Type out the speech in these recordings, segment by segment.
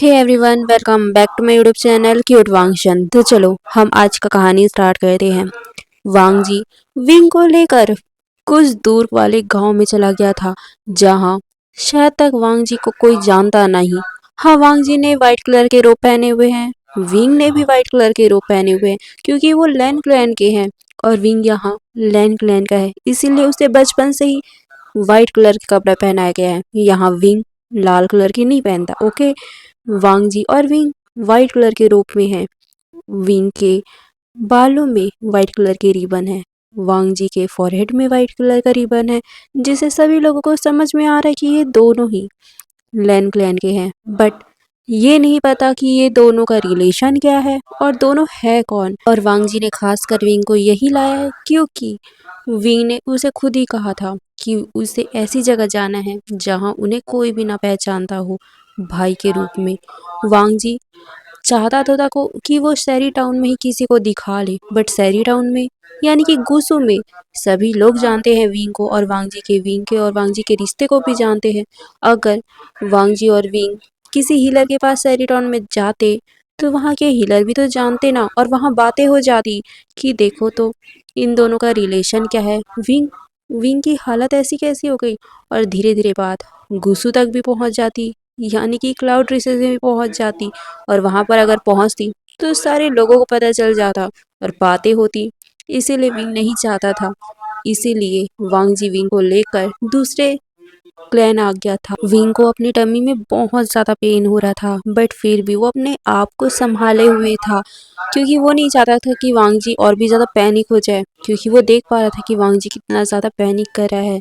Hey everyone, welcome back to my YouTube channel cute वांगशन। तो चलो हम आज का कहानी स्टार्ट करते हैं। वांग जी विंग को लेकर कुछ दूर वाले गांव में चला गया था, जहां शायद तक वांग जी को कोई जानता नहीं। हाँ, वांग जी ने व्हाइट कलर के रोब पहने हुए हैं। विंग ने भी व्हाइट कलर के रोब पहने हुए हैं, क्योंकि वो लैन क्लैन के हैं और विंग यहाँ लैन क्लैन का है, इसीलिए उसे बचपन से ही व्हाइट कलर के कपड़ा पहनाया गया है। यहाँ विंग लाल कलर की नहीं पहनता। ओके, वांग जी और विंग व्हाइट कलर के रूप में है। विंग के बालों में व्हाइट कलर के रिबन है। वांग जी के फॉरहेड में व्हाइट कलर का रिबन है, जिससे सभी लोगों को समझ में आ रहा है कि ये दोनों ही लैन क्लैन के हैं। बट ये नहीं पता कि ये दोनों का रिलेशन क्या है और दोनों है कौन। और वांग जी ने खासकर विंग को यही लाया है क्योंकि विंग ने उसे खुद ही कहा था कि उसे ऐसी जगह जाना है जहां उन्हें कोई भी ना पहचानता हो, भाई के रूप में। वांग जी चाहता तो था को कि वो शहरी टाउन में ही किसी को दिखा ले, बट शहरी टाउन में यानी कि गुसू में सभी लोग जानते हैं विंग को, और विंग के और वांग जी के रिश्ते को भी जानते हैं। अगर वांग जी और विंग किसी हीलर के पास शहरी टाउन में जाते तो वहाँ के हीलर भी तो जानते ना, और वहाँ बातें हो जाती कि देखो तो इन दोनों का रिलेशन क्या है। विंग विंग की हालत ऐसी कैसी हो गई, और धीरे धीरे बात गुसू तक भी पहुंच जाती, यानी कि क्लाउड रिसेस में भी पहुंच जाती। और वहां पर अगर पहुंचती तो सारे लोगों को पता चल जाता और बातें होती। इसीलिए विंग नहीं चाहता था, इसीलिए वांग जी विंग को लेकर दूसरे क्लैन आ गया था। विंग को अपनी टमी में बहुत ज्यादा पेन हो रहा था, बट फिर भी वो अपने आप को संभाले हुए था, क्योंकि वो नहीं चाहता था कि वांग जी और भी ज्यादा पैनिक हो जाए, क्योंकि वो देख पा रहा था कि वांग जी कितना ज्यादा पैनिक कर रहा है।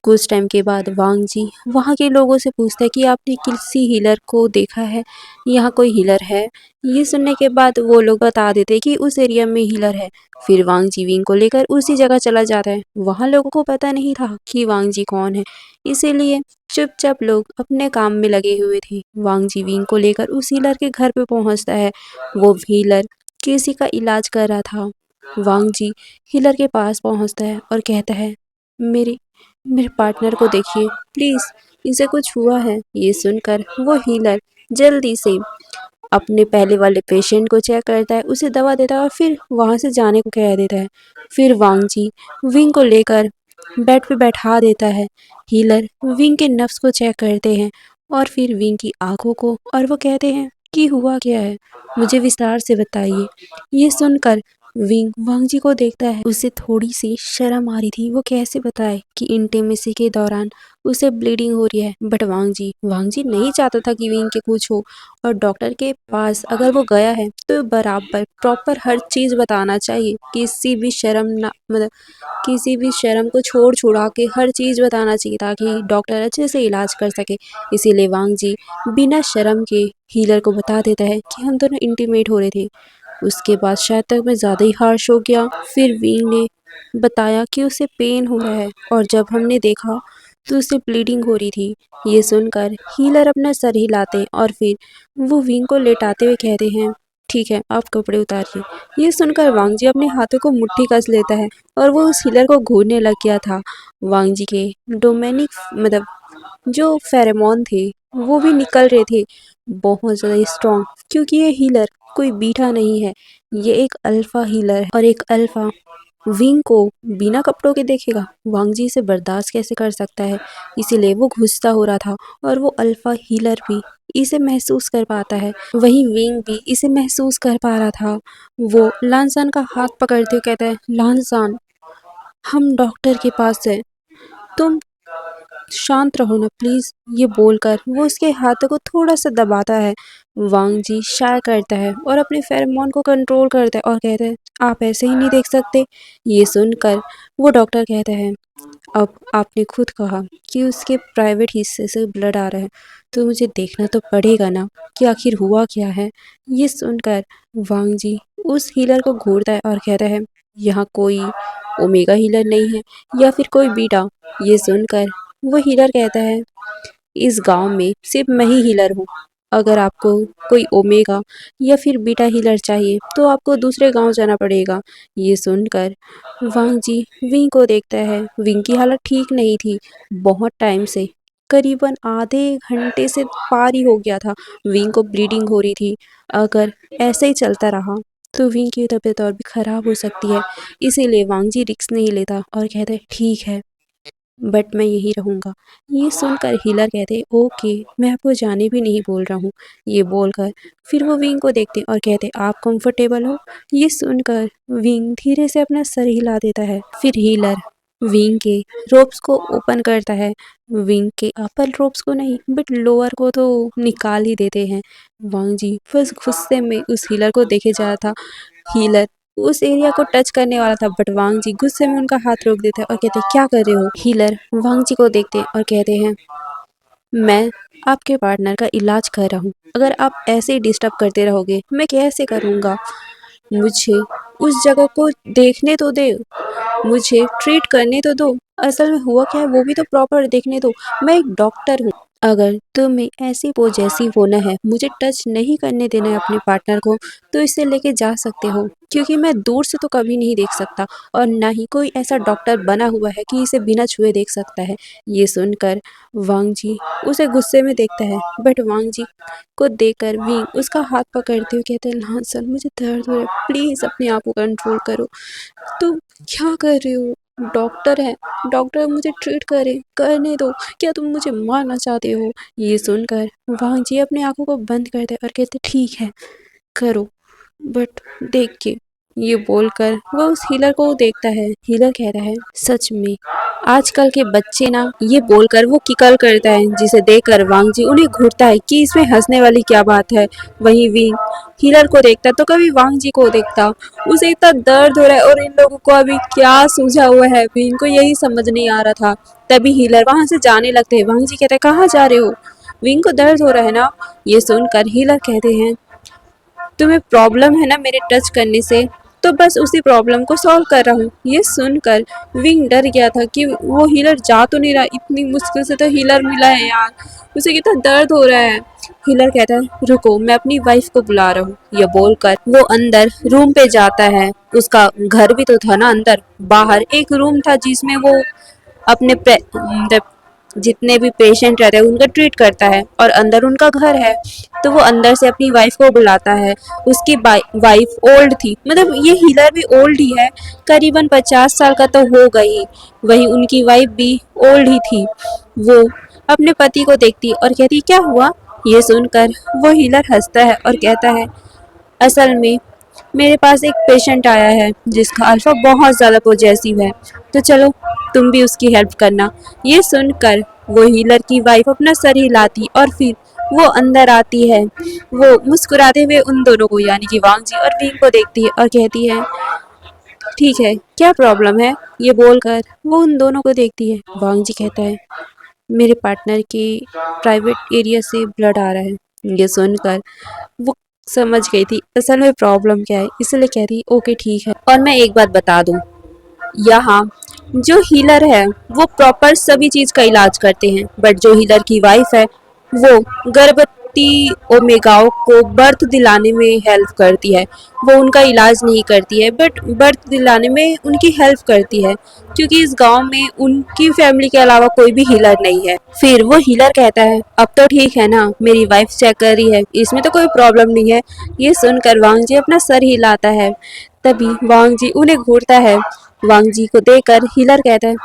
कुछ टाइम के बाद वांग जी वहाँ के लोगों से पूछता है कि आपने किसी हीलर को देखा है, यहाँ कोई हीलर है। ये सुनने के बाद वो लोग बता देते हैं कि उस एरिया में हीलर है। फिर वांग जी विंग को लेकर उसी जगह चला जाता है। वहाँ लोगों को पता नहीं था कि वांग जी कौन है, इसीलिए चुपचाप लोग अपने काम में लगे हुए थे। वांग जी विंग को लेकर उस हीलर के घर पे पहुंचता है। वो हीलर किसी का इलाज कर रहा था। वांग जी हीलर के पास पहुंचता है और कहता है, मेरे मेरे पार्टनर को देखिए प्लीज, इसे कुछ हुआ है। ये सुनकर वो हीलर जल्दी से अपने पहले वाले पेशेंट को चेक करता है, उसे दवा देता है और फिर वहां से जाने को कह देता है। फिर वांग जी विंग को लेकर बेड पे बैठा देता है। हीलर विंग के नफ्स को चेक करते हैं और फिर विंग की आंखों को, और वो कहते हैं कि हुआ क्या है, मुझे विस्तार से बताइए। ये सुनकर विंग वांग जी को देखता है। उसे थोड़ी सी शर्म आ रही थी, वो कैसे बताए कि इंटीमेसी के दौरान उसे ब्लीडिंग हो रही है। बट वांग जी नहीं चाहता था कि विंग के कुछ हो, और डॉक्टर के पास अगर वो गया है तो बराबर प्रॉपर हर चीज़ बताना चाहिए। किसी भी शर्म को छोड़ छुड़ा के हर चीज़ बताना चाहिए, ताकि डॉक्टर अच्छे से इलाज कर सके। इसीलिए वांग जी बिना शर्म के हीलर को बता देता है कि हम दोनों इंटीमेट हो रहे थे। उसके बाद शायद तक मैं ज़्यादा ही हार्श हो गया। फिर विंग ने बताया कि उसे पेन हो रहा है, और जब हमने देखा तो उसे ब्लीडिंग हो रही थी। ये सुनकर हीलर अपना सर हिलाते और फिर वो विंग को लेटाते हुए कहते हैं, ठीक है आप कपड़े उतारिए। ये सुनकर वांग जी अपने हाथों को मुट्ठी कस लेता है और वो उस हीलर को घूरने लग गया था। वांग जी के डोमेनिक जो फेरेमोन थे वो भी निकल रहे थे, बहुत ज़्यादा स्ट्रॉन्ग, क्योंकि ये हीलर कोई बीटा नहीं है, ये एक अल्फा हीलर है। और एक अल्फा विंग को बिना कपड़ों के देखेगा, वांग जी इसे बर्दाश्त कैसे कर सकता है। इसीलिए वो गुस्सा हो रहा था, और वो अल्फा हीलर भी इसे महसूस कर पाता है। वहीं विंग भी इसे महसूस कर पा रहा था। वो लानसान का हाथ पकड़ते हुए कहता है, लानसान हम डॉक्टर के पास है, तुम शांत रहो ना प्लीज। ये बोलकर वो उसके हाथों को थोड़ा सा दबाता है। वांग जी शाय करता है और अपने फेरोमोन को कंट्रोल करता है और कहता है, आप ऐसे ही नहीं देख सकते। ये सुनकर वो डॉक्टर कहता है, अब आपने खुद कहा कि उसके प्राइवेट हिस्से से ब्लड आ रहा है, तो मुझे देखना तो पड़ेगा ना कि आखिर हुआ क्या है। ये सुनकर वांग जी उस हीलर को घूरता है और कहता है, यहाँ कोई ओमेगा हीलर नहीं है या फिर कोई बीटा। ये सुनकर वो हीलर कहता है, इस गांव में सिर्फ मैं ही हीलर हूँ, अगर आपको कोई ओमेगा या फिर बीटा हीलर चाहिए तो आपको दूसरे गांव जाना पड़ेगा। ये सुनकर वांग जी विंग को देखता है। विंग की हालत ठीक नहीं थी बहुत टाइम से, करीबन आधे घंटे से पार ही हो गया था। विंग को ब्लीडिंग हो रही थी। अगर ऐसे ही चलता रहा तो विंग की तबीयत और भी खराब हो सकती है। इसीलिए वांग जी रिस्क नहीं लेता और कहता है ठीक है, बट मैं यहीं रहूँगा। ये सुनकर हीलर कहते ओके, मैं आपको जाने भी नहीं बोल रहा हूँ। ये बोलकर फिर वो विंग को देखते और कहते आप कंफर्टेबल हो? ये सुनकर विंग धीरे से अपना सर हिला देता है। फिर हीलर विंग के रोप्स को ओपन करता है। विंग के अपर रोप्स को नहीं बट लोअर को तो निकाल ही देते हैं। वांग जी बस गुस्से में उस हीलर को देखे जा रहा था। हीलर उस एरिया को टच करने वाला था बट वांग जी गुस्से में उनका हाथ रोक देता है और कहते हैं क्या कर रहे हो? हीलर वांग जी को देखते हैं और कहते हैं मैं आपके पार्टनर का इलाज कर रहा हूँ। अगर आप ऐसे ही डिस्टर्ब करते रहोगे मैं कैसे करूँगा? मुझे उस जगह को देखने तो दे, मुझे ट्रीट करने तो दो। असल में हुआ क्या है वो भी तो प्रॉपर देखने दो। मैं एक डॉक्टर हूँ। अगर तुम्हें ऐसी पॉजेसिव होना है, मुझे टच नहीं करने देना है अपने पार्टनर को, तो इसे लेके जा सकते हो, क्योंकि मैं दूर से तो कभी नहीं देख सकता और ना ही कोई ऐसा डॉक्टर बना हुआ है कि इसे बिना छुए देख सकता है। ये सुनकर वांग जी उसे गुस्से में देखता है बट वांग जी को देखकर विंग उसका हाथ पकड़ते हुए कहते हैं लहसन मुझे दर्द हो रहा है, प्लीज़ अपने आप को कंट्रोल करो। तुम क्या कर रहे हो? डॉक्टर है, डॉक्टर मुझे ट्रीट करे, करने दो। क्या तुम मुझे मारना चाहते हो? ये सुनकर वांग जी अपनी आंखों को बंद करते और कहते ठीक है, करो, बट देख के। ये बोलकर वो उस हीलर को देखता है। हीलर कहता है सच में आजकल के बच्चे ना, ये बोलकर वो किकल करता है जिसे देखकर वांग जी उन्हें घूरता है कि इसमें हंसने वाली क्या बात है। वहीं विंग हीलर को देखता तो कभी वांग जी को देखता। उसे इतना दर्द हो रहा है और इन लोगों को अभी क्या सूझा हुआ है, विंग को यही समझ नहीं आ रहा था। तभी हीलर वहां से जाने लगते हैं। वांग जी कहते हैं कहाँ जा रहे हो? विंग को दर्द हो रहा है ना? ये सुनकर हीलर कहते हैं तुम्हें प्रॉब्लम है ना मेरे टच करने से, तो बस उसी प्रॉब्लम को सॉल्व कर रहा हूँ। ये सुनकर विंग डर गया था कि वो हीलर जा तो नहीं रहा, इतनी मुश्किल से तो हीलर मिला है यार, उसे कितना दर्द हो रहा है। हीलर कहता है रुको मैं अपनी वाइफ को बुला रहा हूँ। ये बोलकर वो अंदर रूम पे जाता है। उसका घर भी तो था ना अंदर, बाहर एक रूम था जिसमें वो अपने मतलब जितने भी पेशेंट रहते हैं उनका ट्रीट करता है और अंदर उनका घर है। तो वो अंदर से अपनी वाइफ को बुलाता है। उसकी वाइफ ओल्ड थी, मतलब ये हीलर भी ओल्ड ही है, करीबन 50 साल का तो हो गई। वही उनकी वाइफ भी ओल्ड ही थी। वो अपने पति को देखती और कहती क्या हुआ? ये सुनकर वो हीलर हंसता है और कहता है असल में मेरे पास एक पेशेंट आया है जिसका अल्फा बहुत ज़्यादा पॉजेसिव है, तो चलो तुम भी उसकी हेल्प करना। ये सुनकर वो हीलर की वाइफ अपना सर हिलाती और फिर वो अंदर आती है। वो मुस्कुराते हुए उन दोनों को यानी कि वांग जी और विंग को देखती है और कहती है ठीक है क्या प्रॉब्लम है? ये बोलकर वो उन दोनों को देखती है। वांग जी कहता है मेरे पार्टनर के प्राइवेट एरिया से ब्लड आ रहा है। ये सुनकर वो समझ गई थी असल में प्रॉब्लम क्या है, इसलिए कह रही ओके ठीक है। और मैं एक बात बता दूं, यहाँ जो हीलर है वो प्रॉपर सभी चीज का इलाज करते हैं, बट जो हीलर की वाइफ है वो गर्भवती ओमेगाओं को बर्थ दिलाने में हेल्प करती है। वो उनका इलाज नहीं करती है बट बर्थ दिलाने में उनकी हेल्प करती है, क्योंकि इस गांव में उनकी फैमिली के अलावा कोई भी हीलर नहीं है। फिर वो हीलर कहता है अब तो ठीक है ना, मेरी वाइफ चेक कर रही है, इसमें तो कोई प्रॉब्लम नहीं है। ये सुनकर वांग जी अपना सर हिलाता है। तभी वांग जी उन्हें घूरता है। वांग जी को देखकर हीलर कहता है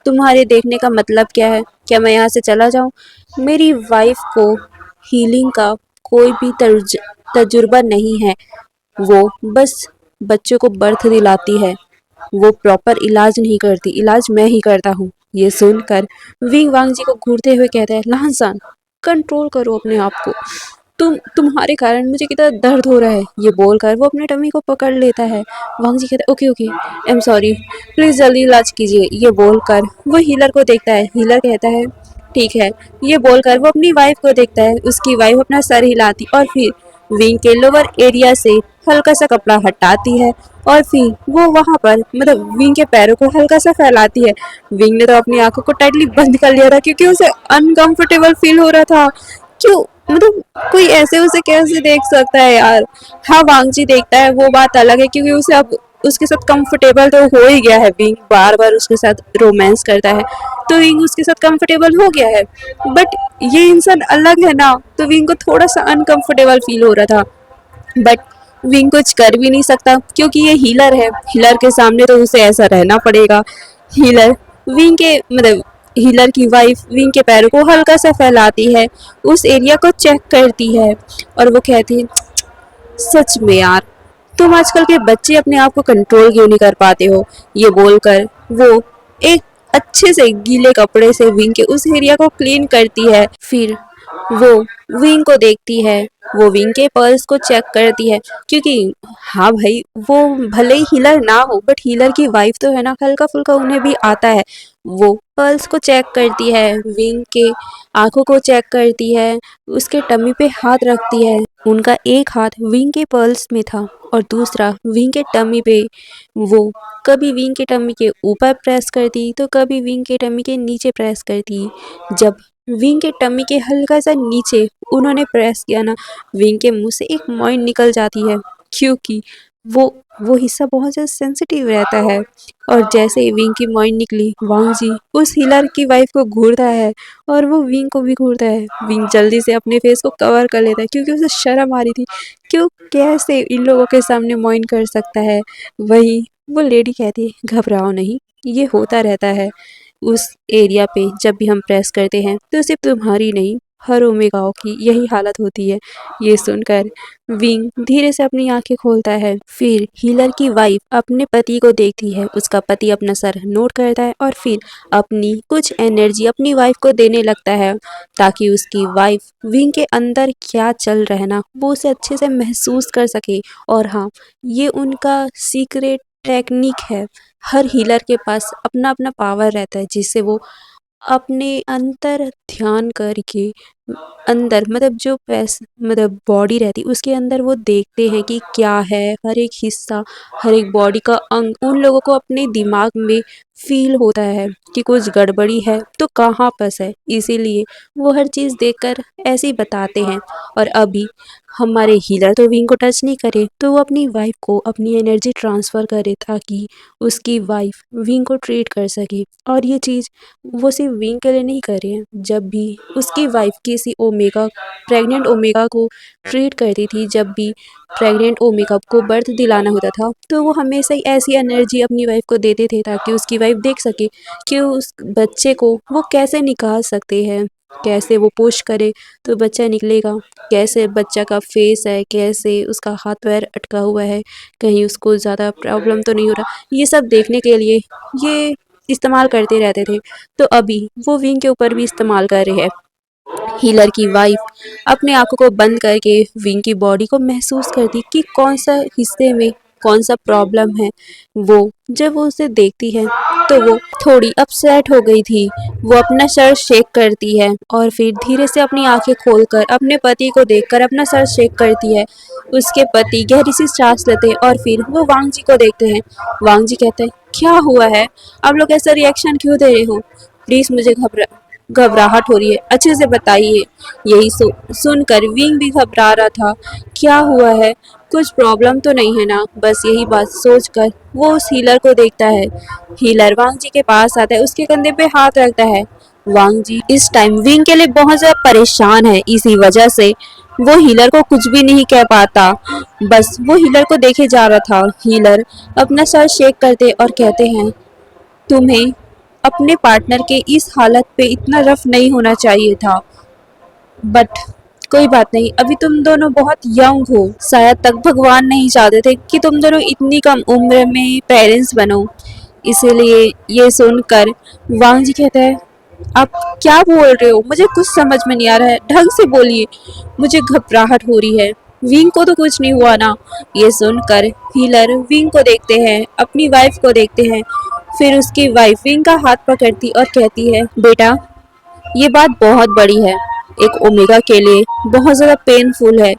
तुम्हारे देखने का मतलब क्या है? क्या मैं यहाँ से चला जाऊँ? मेरी वाइफ को हीलिंग का कोई भी तजुर्बा नहीं है। वो बस बच्चों को बर्थ दिलाती है, वो प्रॉपर इलाज नहीं करती, इलाज मैं ही करता हूँ। ये सुनकर विंग वांग जी को घूरते हुए कहता है लहसन कंट्रोल करो अपने आप को, तुम्हारे कारण मुझे कितना दर्द हो रहा है। ये बोलकर वो अपने टमी को पकड़ लेता है। वांग जी कहता है okay okay I am sorry, please जल्दी इलाज कीजिए। ये बोलकर वो हीलर को देखता है। हीलर कहता है ठीक है। ये बोलकर वो अपनी वाइफ को देखता है। उसकी वाइफ अपना सर हिलाती और फिर विंग के लोअर एरिया से हल्का सा कपड़ा हटाती है और फिर वो वहां पर मतलब विंग के पैरों को हल्का सा फैलाती है। विंग ने तो अपनी आंखों को टाइटली बंद कर लिया था क्योंकि उसे अनकंफर्टेबल फील हो रहा था। क्यों, मतलब कोई ऐसे उसे कैसे देख सकता है यार। हाँ वांग जी देखता है वो बात अलग है, क्योंकि उसे अब उसके साथ कंफर्टेबल तो हो ही गया है, विंग बार बार उसके साथ रोमांस करता है तो विंग उसके साथ कंफर्टेबल हो गया है। बट ये इंसान अलग है ना, तो विंग को थोड़ा सा अनकंफर्टेबल फील हो रहा था। बट विंग कुछ कर भी नहीं सकता क्योंकि ये हीलर है, हीलर के सामने तो उसे ऐसा रहना पड़ेगा। हीलर विंग के मतलब हीलर की वाइफ विंग के पैरों को हल्का सा फैलाती है, उस एरिया को चेक करती है और वो कहती है, सच में यार तुम आजकल के बच्चे अपने आप को कंट्रोल क्यों नहीं कर पाते हो। ये बोलकर वो एक अच्छे से गीले कपड़े से विंग के उस एरिया को क्लीन करती है। फिर वो विंग को देखती है, वो विंग के पर्स को चेक करती है क्योंकि हाँ भाई वो भले ही हीलर ना हो बट हीलर की वाइफ तो है ना, हल्का फुल्का उन्हें भी आता है। वो पर्स को चेक करती है, विंग के आंखों को चेक करती है, उसके टमी पे हाथ रखती है। उनका एक हाथ विंग के पर्स में था और दूसरा विंग के टमी पे। वो कभी विंग के टमी के ऊपर प्रेस करती तो कभी विंग के टमी के नीचे प्रेस करती। जब विंग के टमी के हल्का सा नीचे उन्होंने प्रेस किया ना, विंग के मुंह से एक मोइन निकल जाती है क्योंकि वो वो हिस्सा बहुत ज़्यादा सेंसिटिव रहता है। और जैसे ही विंग की मोइन निकली, वांग जी उस हीलर की वाइफ को घूरता है और वो विंग को भी घूरता है। विंग जल्दी से अपने फेस को कवर कर लेता है क्योंकि उसे शर्म आ रही थी, क्यों कैसे इन लोगों के सामने मोइन कर सकता है। वही वो लेडी कहती है, घबराओ नहीं, ये होता रहता है उस एरिया पे जब भी हम प्रेस करते हैं, तो सिर्फ तुम्हारी नहीं हर ओमेगाओं की यही हालत होती है। ये सुनकर विंग धीरे से अपनी आंखें खोलता है। फिर हीलर की वाइफ अपने पति को देखती है, उसका पति अपना सर नोट करता है और फिर अपनी कुछ एनर्जी अपनी वाइफ को देने लगता है ताकि उसकी वाइफ विंग के अंदर क्या चल रहा है ना वो उसे अच्छे से महसूस कर सके। और हाँ, ये उनका सीक्रेट टेक्निक है। हर हीलर के पास अपना अपना पावर रहता है जिससे वो अपने अंतर ध्यान करके अंदर मतलब जो मतलब बॉडी रहती है उसके अंदर वो देखते हैं कि क्या है, हर एक हिस्सा हर एक बॉडी का अंग उन लोगों को अपने दिमाग में फील होता है कि कुछ गड़बड़ी है तो कहाँ पस है, इसीलिए वो हर चीज़ देखकर ऐसे ही बताते हैं। और अभी हमारे हीलर तो विंग को टच नहीं करे तो वो अपनी वाइफ को अपनी एनर्जी ट्रांसफ़र करे ताकि उसकी वाइफ विंग को ट्रीट कर सके। और ये चीज़ वो सिर्फ विंग के लिए नहीं कर रहे हैं, जब भी उसकी वाइफ किसी ओमेगा प्रेग्नेंट ओमेगा को ट्रीट करती थी, जब भी प्रेग्नेंट ओमेगा को बर्थ दिलाना होता था तो वो हमेशा ही ऐसी एनर्जी अपनी वाइफ को देते थे ताकि उसकी वाइफ देख सके कि उस बच्चे को वो कैसे निकाल सकते हैं, कैसे वो पुश करे तो बच्चा निकलेगा, कैसे बच्चा का फेस है, कैसे उसका हाथ पैर अटका हुआ है, कहीं उसको ज़्यादा प्रॉब्लम तो नहीं हो रहा, ये सब देखने के लिए ये इस्तेमाल करते रहते थे। तो अभी वो विंग के ऊपर भी इस्तेमाल कर रहे हैं। हीलर की वाइफ अपने आंखों को बंद करके विंग की बॉडी को महसूस करती कि कौन सा हिस्से में कौन सा प्रॉब्लम है। वो जब वो उसे देखती है तो वो थोड़ी अपसेट हो गई थी। वो अपना सर शेक करती है और फिर धीरे से अपनी आंखें खोलकर अपने पति को देखकर अपना सर शेक करती है। उसके पति गहरी सी सांस लेते हैं और फिर वो वांग जी को देखते हैं। वांग जी कहते हैं, क्या हुआ है, आप लोग ऐसा रिएक्शन क्यों दे रहे हो, प्लीज़ मुझे घबराहट हो रही है, अच्छे से बताइए। यही सुनकर विंग भी घबरा रहा था, क्या हुआ है, कुछ प्रॉब्लम तो नहीं है ना। बस यही बात सोचकर वो उस हीलर को देखता है। हीलर वांग जी के पास आता है, उसके कंधे पे हाथ रखता है। वांग जी इस टाइम विंग के लिए बहुत ज़्यादा परेशान है, इसी वजह से वो हीलर को कुछ भी नहीं कह पाता, बस वो हीलर को देखे जा रहा था। हीलर अपना सर शेक करते और कहते हैं, तुम्हें अपने पार्टनर के इस हालत पे इतना रफ नहीं होना चाहिए था, बट कोई बात नहीं, अभी तुम दोनों बहुत यंग हो, शायद तक भगवान नहीं चाहते थे कि तुम दोनों इतनी कम उम्र में पेरेंट्स बनो। इसीलिए ये सुनकर वांग जी कहता है, आप क्या बोल रहे हो, मुझे कुछ समझ में नहीं आ रहा है, ढंग से बोलिए, मुझे घबराहट हो रही है, विंग को तो कुछ नहीं हुआ ना। ये सुनकर हीलर विंग को देखते हैं, अपनी वाइफ को देखते हैं, फिर उसकी वाइफ विंग का हाथ पकड़ती और कहती है, बेटा ये बात बहुत बड़ी है, एक ओमेगा के लिए बहुत ज़्यादा पेनफुल है,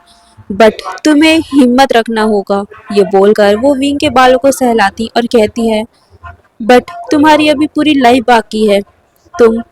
बट तुम्हें हिम्मत रखना होगा। ये बोलकर वो विंग के बालों को सहलाती और कहती है, बट तुम्हारी अभी पूरी लाइफ बाकी है, तुम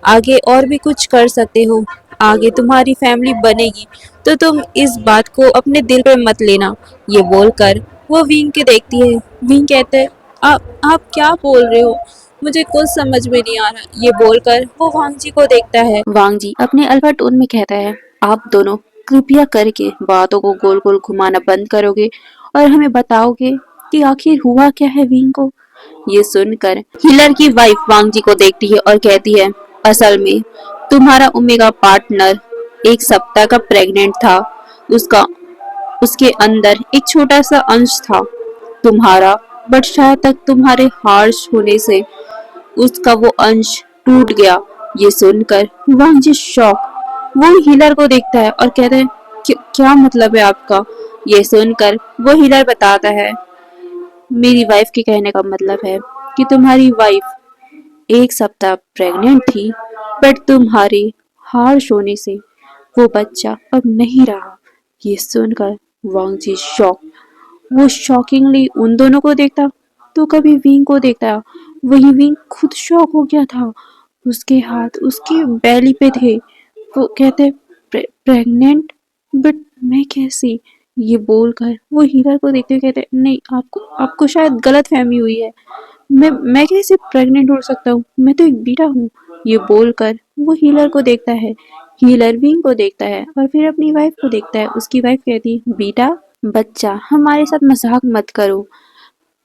आगे और भी कुछ कर सकते हो, आगे तुम्हारी फैमिली बनेगी, तो तुम इस बात को अपने दिल पे मत लेना। ये बोलकर वो विंग के देखती है विंग कहते हैं, आप क्या बोल रहे हो, मुझे कुछ समझ में नहीं आ रहा। ये बोलकर वो वांग जी को देखता है। वांग जी अपने अल्फा टोन में कहता है, आप दोनों कृपया करके बातों को गोल गोल घुमाना बंद करोगे और हमें बताओगे कि आखिर हुआ क्या है विंग को। ये सुनकर हिलर की वाइफ वांग जी को देखती है और कहती है, असल में तुम्हारा ओमेगा पार्टनर एक सप्ताह का प्रेग्नेंट था। उसका उसके अंदर एक छोटा सा अंश था तुम्हारा, बट शायद तक तुम्हारे हार्श होने से उसका वो अंश टूट गया। ये सुनकर वांग जी शॉक वो हिलर को देखता है और कहता है, क्या मतलब है आपका?" ये सुनकर वो हिलर बताता है, मेरी वाइफ के कहने का मतलब है कि तुम्हारी वाइफ एक सप्ताह प्रेग्नेंट थी, बट तुम्हारे हार्श होने से वो बच्चा अब नहीं रहा। ये सुनकर वांग जी शॉक वो शॉकिंगली उन दोनों को देखता तो कभी विंग को देखता। वही विंग खुद शॉक हो गया था। उसके हाथ उसकी बैली पे थे। वो कहते, प्रेग्नेंट, बट मैं कैसी?" ये बोलकर वो हीरा को देखते हुए कहते, नहीं, आपको आपको शायद गलत फहमी हुई है। मैं कैसे प्रेग्नेंट हो सकता हूँ, मैं तो एक बीटा हूँ। ये बोलकर वो हीलर को देखता है। हीलर विंग को देखता है और फिर अपनी वाइफ को देखता है। उसकी वाइफ कहती, बीटा, बच्चा, हमारे साथ मजाक मत करो।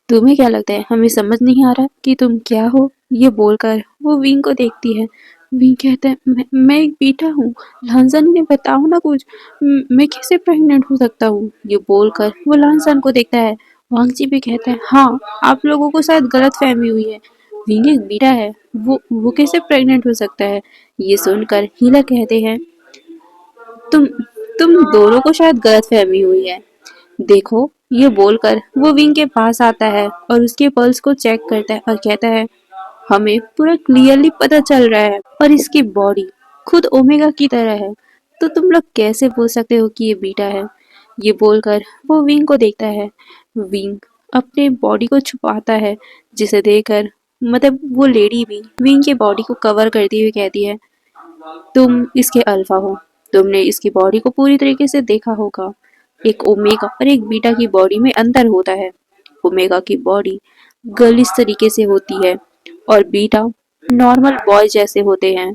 तुम्हें क्या लगता है हमें समझ नहीं आ रहा कि तुम क्या हो? ये बोलकर वो विंग को देखती है। विंग कहता है, मैं एक बेटा हूँ। लांसन ने बताओ ना कुछ। मैं कैसे प्रेग्नेंट हो सकता हूँ? ये बोलकर वो लांसन को देखता है। वांगची भी कहता है, हाँ, आप लोगों को शायद गलत फहमी हुई है। विंग एक बेटा है, वो कैसे प्रेग्नेंट हो सकता है? ये सुनकर हीला कहते हैं, तुम तुम दोनों को शायद गलत फहमी हुई है। देखो, ये बोलकर वो विंग के पास आता है और उसके पल्स को चेक करता है और कहता है, हमें पूरा क्लियरली पता चल रहा है और इसकी बॉडी खुद ओमेगा की तरह है। तो तुम लोग कैसे बोल सकते हो कि ये बीटा है? ये बोलकर वो विंग को देखता है। विंग अपने बॉडी को छुपाता है, जिसे देखकर मतलब वो लेडी भी विंग के बॉडी को कवर करती हुई कहती है, तुम इसके अल्फा हो। तुमने इसकी बॉडी को पूरी तरीके से देखा होगा। एक ओमेगा और एक बीटा की बॉडी में अंतर होता है। ओमेगा की बॉडी गर्ल इस तरीके से होती है और बीटा नॉर्मल बॉय जैसे होते हैं।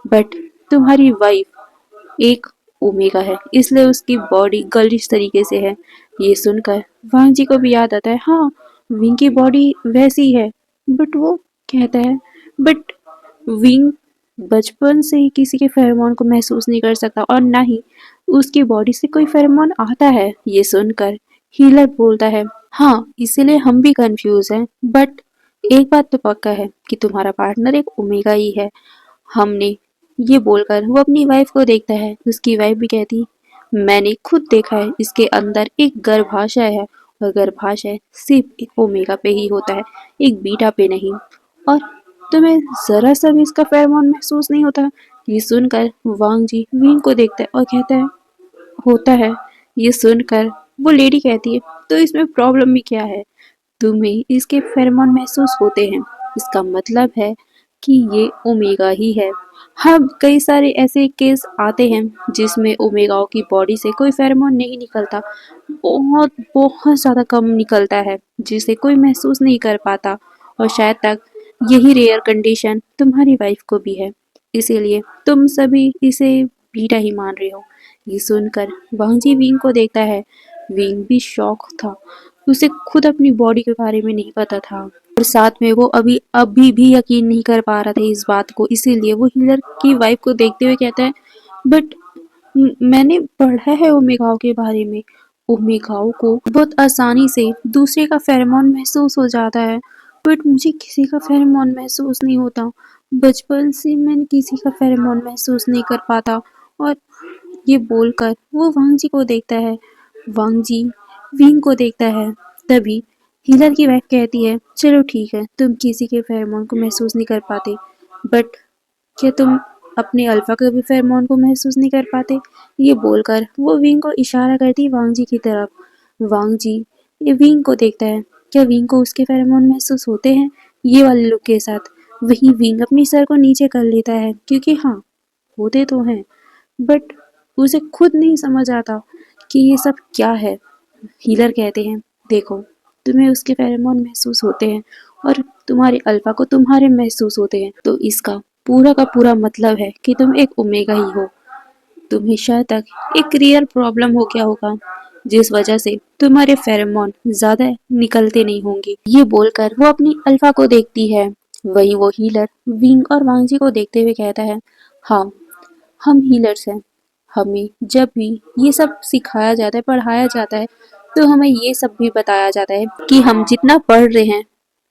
बट तुम्हारी वाइफ एक ओमेगा है, इसलिए उसकी बॉडी गर्लिश तरीके से है। ये सुनकर वांग जी को भी याद आता है, हाँ, विंग की बॉडी वैसी है। बट वो कहता है, बट विंग बचपन से ही किसी के फेरोमोन को महसूस नहीं कर सकता और ना ही उसकी बॉडी से कोई फेरोमोन आता है। ये सुनकर हीलर बोलता है, हाँ, इसीलिए हम भी कंफ्यूज हैं। बट एक बात तो पक्का है कि तुम्हारा पार्टनर एक ओमेगा ही है। हमने ये बोलकर वो अपनी वाइफ को देखता है। उसकी वाइफ भी कहती, मैंने खुद देखा है, इसके अंदर एक गर्भाशय है और गर्भाशय सिर्फ एक ओमेगा पे ही होता है, एक बीटा पे नहीं। और तुम्हें जरा सा भी इसका फेरोमोन महसूस नहीं होता? ये सुनकर वांग जी विंग को देखता है और कहता है, होता है। ये सुनकर वो लेडी कहती है, तो इसमें प्रॉब्लम भी क्या है? तुम्हें इसके फेरोमोन महसूस होते हैं, इसका मतलब है कि ये ओमेगा ही है। हाँ, कई सारे ऐसे केस आते हैं जिसमें ओमेगाओं की बॉडी से कोई फेरोमोन नहीं निकलता, बहुत बहुत ज़्यादा कम निकलता है, जिसे कोई महसूस नहीं कर पाता। और शायद तक यही रेयर कंडीशन तुम्हारी वाइफ को भी है, इसीलिए तुम सभी इसे बीटा ही मान रहे हो। ये सुनकर वांगजी विंग को देखता है। विंग भी शॉक था, उसे खुद अपनी बॉडी के बारे में नहीं पता था और साथ में वो अभी भी यकीन नहीं कर पा रहा था इस बात को। इसीलिए वो हिलर की वाइफ को देखते हुए कहता है, बट मैंने पढ़ा है ओमेगाओं के बारे में। ओमेगाओं को बहुत आसानी से दूसरे का फेरोमोन महसूस हो जाता है, बट मुझे किसी का फेरोमोन महसूस नहीं होता। बचपन से मैंने किसी का फेरोमोन महसूस नहीं कर पाता। और ये बोलकर वो वांग जी को देखता है। वांग जी विंग को देखता है। तभी हीलर की वाइफ कहती है, चलो ठीक है, तुम किसी के फेरोमोन को महसूस नहीं कर पाते, बट क्या तुम अपने अल्फा के भी फेरोमोन को महसूस नहीं कर पाते? ये बोलकर वो विंग को इशारा करती है वांग जी की तरफ। वांग जी ये विंग को देखता है। क्या विंग को उसके फेरोमोन महसूस होते हैं ये वाले लोग के साथ? वही विंग अपनी सर को नीचे कर लेता है, क्योंकि हाँ, होते तो हैं, बट उसे खुद नहीं समझ आता कि ये सब क्या है। हीलर कहते हैं, देखो, तुम्हें उसके फेरोमोन महसूस होते हैं और तुम्हारे अल्फा को तुम्हारे महसूस होते हैं, तो इसका पूरा का पूरा मतलब है कि तुम एक ओमेगा ही हो। तुम्हें शायद तक एक रियल प्रॉब्लम हो गया होगा जिस वजह से तुम्हारे फेरोमोन ज्यादा निकलते नहीं होंगे। ये बोलकर वो अपनी अल्फा को देखती है। वही वो हीलर विंग और वांगजी को देखते हुए कहता है, हाँ, हम हीलर्स हैं। हमें जब भी ये सब सिखाया जाता है, पढ़ाया जाता है, तो हमें ये सब भी बताया जाता है कि हम जितना पढ़ रहे हैं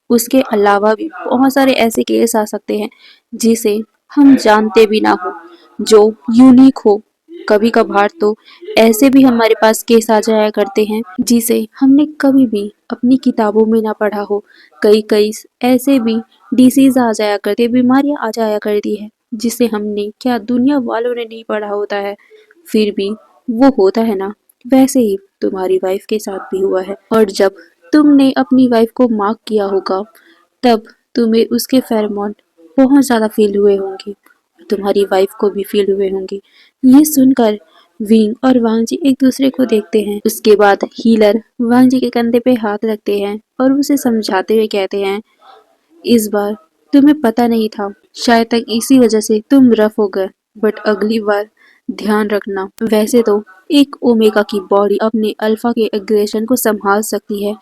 उसके अलावा भी बहुत सारे ऐसे केस आ सकते हैं जिसे हम जानते भी ना हो, जो यूनिक हो। कभी कभार तो ऐसे भी हमारे पास केस आ जाया करते हैं जिसे हमने कभी भी अपनी किताबों में ना पढ़ा हो। कई कई ऐसे भी डिसीज आ जाया करते, बीमारियां आ जाया करती है जिसे हमने क्या दुनिया वालों ने नहीं पढ़ा होता है, फिर भी वो होता है ना। वैसे ही तुम्हारी वाइफ के साथ भी हुआ है, और जब तुमने अपनी वाइफ को मार्क किया होगा तब तुम्हें उसके फेरोमोन बहुत ज्यादा फील हुए होंगे, तुम्हारी वाइफ को भी फील हुए होंगे। ये सुनकर विंग और वांगजी एक दूसरे को देखते हैं। उसके बाद हीलर वांगजी के कंधे पे हाथ रखते हैं और उसे समझाते हुए कहते हैं, इस बार तुम्हें पता नहीं था, शायद तक इसी वजह से तुम रफ हो गए, बट अगली बार ध्यान रखना। वैसे तो एक ओमेगा की बॉडी अपने अल्फा के एग्रेशन को संभाल सकती है,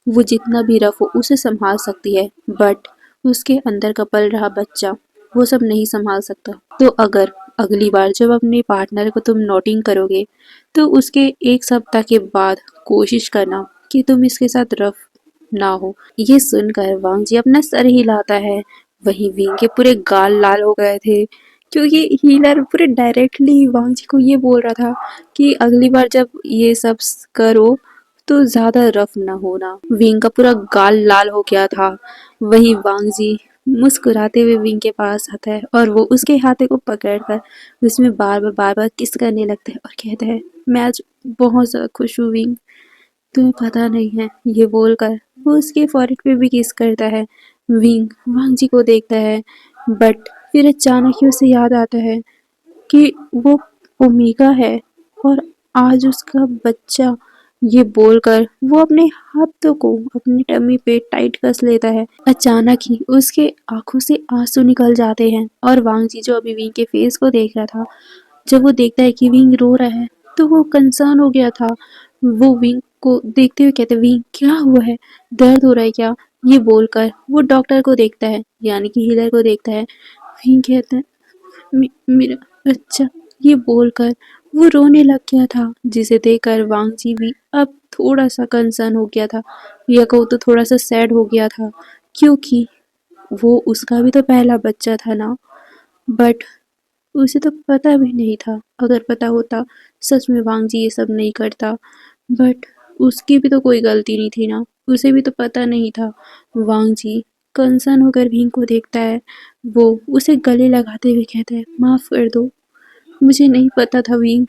वो जितना भी रफ हो उसे संभाल सकती है, बट उसके अंदर का पल रहा बच्चा वो सब नहीं संभाल सकता। तो अगर अगली बार जब अपने पार्टनर को तुम नोटिंग करोगे तो उसके एक सप्ताह के बाद कोशिश करना कि तुम इसके साथ रफ ना हो। ये सुनकर वांगजी अपना सर हिलाता है। वहीं विंग के पूरे गाल लाल हो गए थे क्योंकि हीलर पूरे डायरेक्टली वांगजी को ये बोल रहा था कि अगली बार जब ये सब करो तो ज्यादा रफ ना होना। विंग का पूरा गाल लाल हो गया था। वही वांगजी मुस्कुराते हुए विंग के पास आता है और वो उसके हाथे को पकड़कर उसमें बार बार किस करने लगता है और कहता है, मैं आज बहुत ज्यादा खुश हूँ विंग, तुम्हें पता नहीं है। ये बोलकर वो उसके फॉरहेड पे भी किस करता है। विंग वांगजी को देखता है, बट फिर अचानक ही उसे याद आता है कि वो ओमेगा है और आज उसका बच्चा। ये बोलकर वो अपने हाथों को अपनी टमी पे टाइट कस लेता है। अचानक ही उसके आंखों से आंसू निकल जाते हैं और वांगजी जो अभी विंग के फेस को देख रहा था, जब वो देखता है कि विंग रो रहा है तो वो कंसर्न हो गया था। वो विंग को देखते हुए कहते, विंग क्या हुआ है, दर्द हो रहा है क्या? ये बोलकर वो डॉक्टर को देखता है, यानी कि हीलर को देखता है। विंग कहता है, मेरा बच्चा। ये बोलकर वो रोने लग गया था, जिसे देखकर वांगजी भी अब थोड़ा सा कंसर्न हो गया था, या कहूँ तो थोड़ा सा सैड हो गया था, क्योंकि वो उसका भी तो पहला बच्चा था ना। बट उसे तो पता भी नहीं था, अगर पता होता सच में वांगजी ये सब नहीं करता। बट उसकी भी तो कोई गलती नहीं थी ना, उसे भी तो पता नहीं था। वांगजी कंसर्न होकर भीम को देखता है, वो उसे गले लगाते हुए कहता है, माफ कर दो, मुझे नहीं पता था विंग,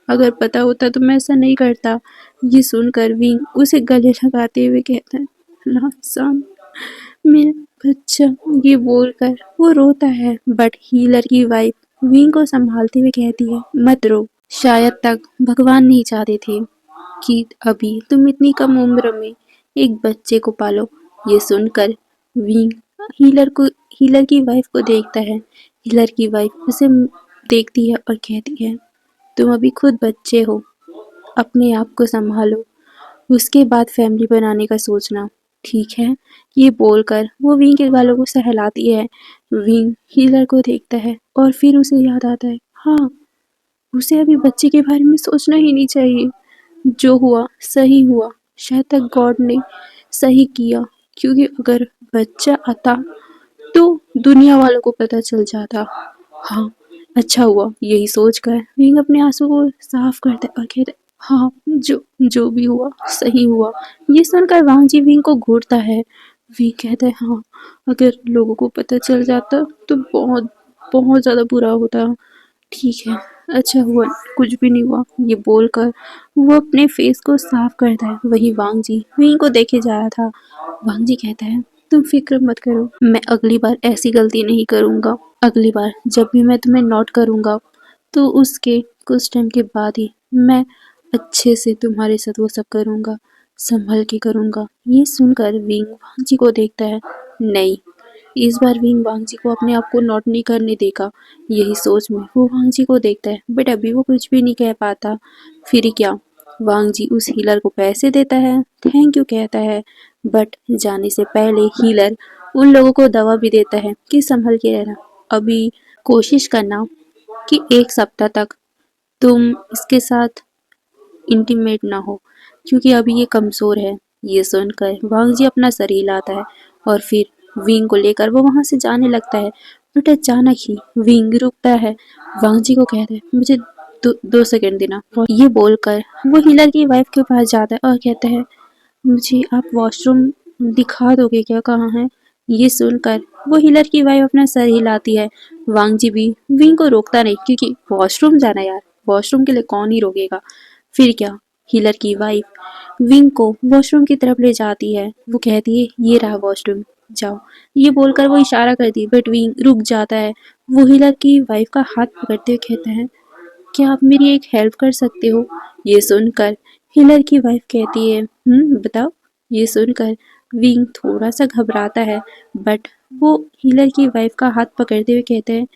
अगर पता होता तो मैं ऐसा नहीं करता। ये सुनकर विंग उसे गले लगाते हुए कहता है, लासान मेरा बच्चा। ये बोलकर वो रोता है, बट हीलर की वाइफ विंग को संभालते हुए कहती है, मत रो, शायद तक भगवान नहीं चाहते थे कि अभी तुम इतनी कम उम्र में एक बच्चे को पालो। ये सुनकर विंग हीलर को हीलर की वाइफ को देखता है। हीलर की वाइफ उसे देखती है और कहती है, तुम अभी खुद बच्चे हो, अपने आप को संभालो, उसके बाद फैमिली बनाने का सोचना, ठीक है? ये बोलकर वो विंग के गालों को सहलाती है। विंग हीलर को देखता है और फिर उसे याद आता है, हाँ, उसे अभी बच्चे के बारे में सोचना ही नहीं चाहिए। जो हुआ सही हुआ, शायद तक गॉड ने सही किया, क्योंकि अगर बच्चा आता तो दुनिया वालों को पता चल जाता। हाँ, अच्छा हुआ। यही सोचकर विंग अपने आंसू को साफ करता है और कहता है, हाँ, जो जो भी हुआ सही हुआ। ये सुनकर वांगजी विंग को घूरता है। विंग कहता है, हाँ, अगर लोगों को पता चल जाता तो बहुत बहुत ज्यादा बुरा होता। ठीक है, अच्छा हुआ कुछ भी नहीं हुआ। ये बोलकर वो अपने फेस को साफ करता है। वही वांगजी विंग को देखे जा रहा था। वांगजी कहता है, तुम फिक्र मत करो, मैं अगली बार ऐसी गलती नहीं करूंगा। अगली बार जब भी मैं तुम्हें नोट करूंगा तो उसके कुछ टाइम के बाद ही मैं अच्छे से तुम्हारे साथ वो सब करूंगा। संभल के करूँगा। ये सुनकर विंग वांग जी को देखता है। नहीं, इस बार विंग वांग जी को अपने आप को नोट नहीं करने देगा। यही सोच में वो वांग जी को देखता है, बट अभी वो कुछ भी नहीं कह पाता। फिर क्या, वांग जी उस हीलर को पैसे देता है, थैंक यू कहता है, बट जाने से पहले हीलर उन लोगों को दवा भी देता है कि संभल के रहना। अभी कोशिश करना कि 1 सप्ताह तक तुम इसके साथ इंटीमेट ना हो, क्योंकि अभी ये कमज़ोर है। ये सुनकर वांग जी अपना सर हिलाता है और फिर विंग को लेकर वो वहाँ से जाने लगता है। बट अचानक ही विंग रुकता है। वांग जी को कहता है, मुझे 2 सेकंड देना। ये बोलकर वो हीलर की वाइफ के पास जाता है और कहता है, मुझे आप वॉशरूम दिखा दोगे क्या, कहाँ है? ये सुनकर वो हीलर की वाइफ अपना सर हिलाती है। वांग जी भी विंग को रोकता नहीं, क्योंकि वॉशरूम जाना यार, वॉशरूम के लिए कौन ही रोकेगा। फिर क्या, हीलर की वाइफ विंग को वॉशरूम की तरफ ले जाती है। वो कहती है, ये रहा वॉशरूम, जाओ। ये बोलकर वो इशारा करती है, बट विंग रुक जाता है। वो हीलर की वाइफ का हाथ पकड़ते हुए कहता है, क्या आप मेरी एक हेल्प कर सकते हो? ये सुनकर हिलर की वाइफ कहती है, बताओ। ये सुनकर विंग थोड़ा सा घबराता है, बट वो हिलर की वाइफ का हाथ पकड़ते हुए कहते हैं,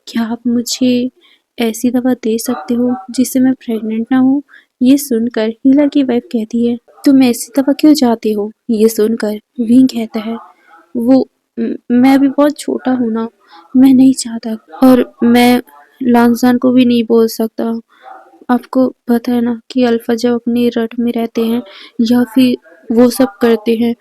क्या आप मुझे ऐसी दवा दे सकते हो जिससे मैं प्रेग्नेंट ना हूँ? ये सुनकर हिलर की वाइफ कहती है, तुम ऐसी दवा क्यों चाहते हो? ये सुनकर विंग कहता है, वो मैं अभी बहुत छोटा हूँ ना, मैं नहीं चाहता, और मैं लांसान को भी नहीं बोल सकता। आपको पता है ना कि अल्फा जब अपनी रट में रहते हैं या फिर वो सब करते हैं,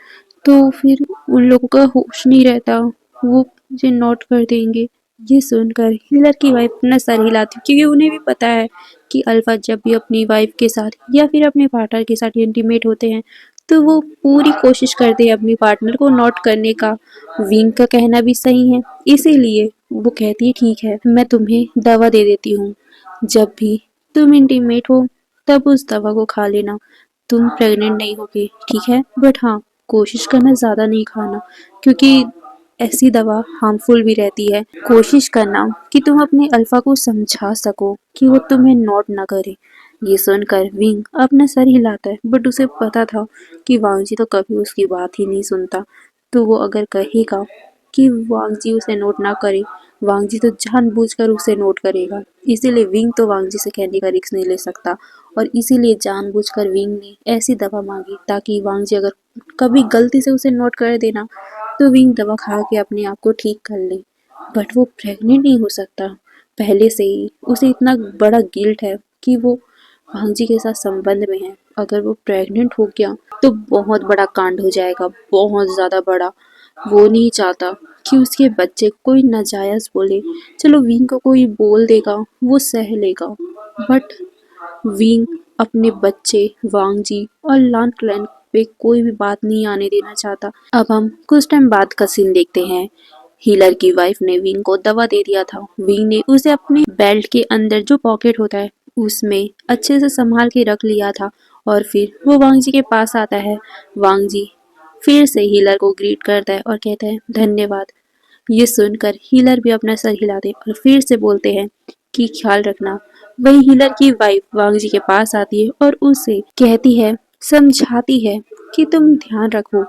तो फिर उन लोगों का होश नहीं रहता, वो मुझे नोट कर देंगे। ये सुनकर हिलर की वाइफ अपना सर हिलाती, क्योंकि उन्हें भी पता है कि अल्फा जब भी अपनी वाइफ के साथ या फिर अपने पार्टनर के साथ इंटीमेट होते हैं, तो वो पूरी कोशिश करते हैं अपनी पार्टनर को नोट करने का। विंग का कहना भी सही है, इसीलिए वो कहती है, ठीक है, मैं तुम्हें दवा दे देती हूँ। जब भी तुम इंटीमेट हो तब उस दवा को खा लेना, तुम प्रेग्नेंट नहीं होगे, ठीक है? बट हाँ, कोशिश करना ज़्यादा नहीं खाना, क्योंकि ऐसी दवा हार्मफुल भी रहती है। कोशिश करना कि तुम अपने अल्फा को समझा सको कि वो तुम्हें नोट ना करे। ये सुनकर विंग अपना सर हिलाता है, बट उसे पता था कि वांग जी तो कभी उसकी बात ही नहीं सुनता। तो वो अगर कहेगा कि वांग जी उसे नोट ना करे, वांग जी तो जानबूझकर उसे नोट करेगा। इसीलिए विंग तो वांग जी से कहने का रिस्क नहीं ले सकता, और इसीलिए जानबूझकर विंग ने ऐसी दवा मांगी ताकि वांग जी अगर कभी गलती से उसे नोट कर देना, तो विंग दवा खा के अपने आप को ठीक कर ले। बट वो प्रेग्नेंट नहीं हो सकता। पहले से ही उसे इतना बड़ा गिल्ट है कि वो वांग जी के साथ संबंध में है। अगर वो प्रेग्नेंट हो गया तो बहुत बड़ा कांड हो जाएगा, बहुत ज़्यादा बड़ा। वो नहीं चाहता कि उसके बच्चे कोई नाजायज़ बोले। चलो विंग को कोई बोल देगा, वो सह लेगा, बट विंग अपने बच्चे वांग जी और लान क्लैन पे कोई भी बात नहीं आने देना चाहता। अब हम कुछ टाइम बाद का सीन देखते हैं। हीलर की वाइफ ने विंग को दवा दे दिया था। विंग ने उसे अपने बेल्ट के अंदर जो पॉकेट होता है उसमें अच्छे से संभाल के रख लिया था, और फिर वो वांग जी के पास आता है। वांग जी फिर से हीलर को ग्रीट करता है और कहता है, धन्यवाद। ये सुनकर हीलर भी अपना सर हिलाते और फिर से बोलते हैं कि ख्याल रखना। वही हीलर की वाइफ वांग जी के पास आती है और उसे कहती है, समझाती है कि तुम ध्यान रखो,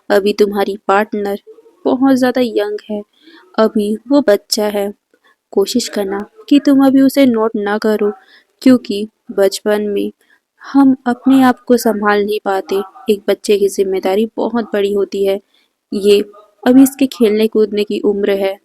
अभी तुम्हारी पार्टनर बहुत ज़्यादा यंग है, अभी वो बच्चा है। कोशिश करना कि तुम अभी उसे नोट ना करो, क्योंकि बचपन में हम अपने आप को संभाल नहीं पाते। एक बच्चे की जिम्मेदारी बहुत बड़ी होती है। ये अभी इसके खेलने कूदने की उम्र है,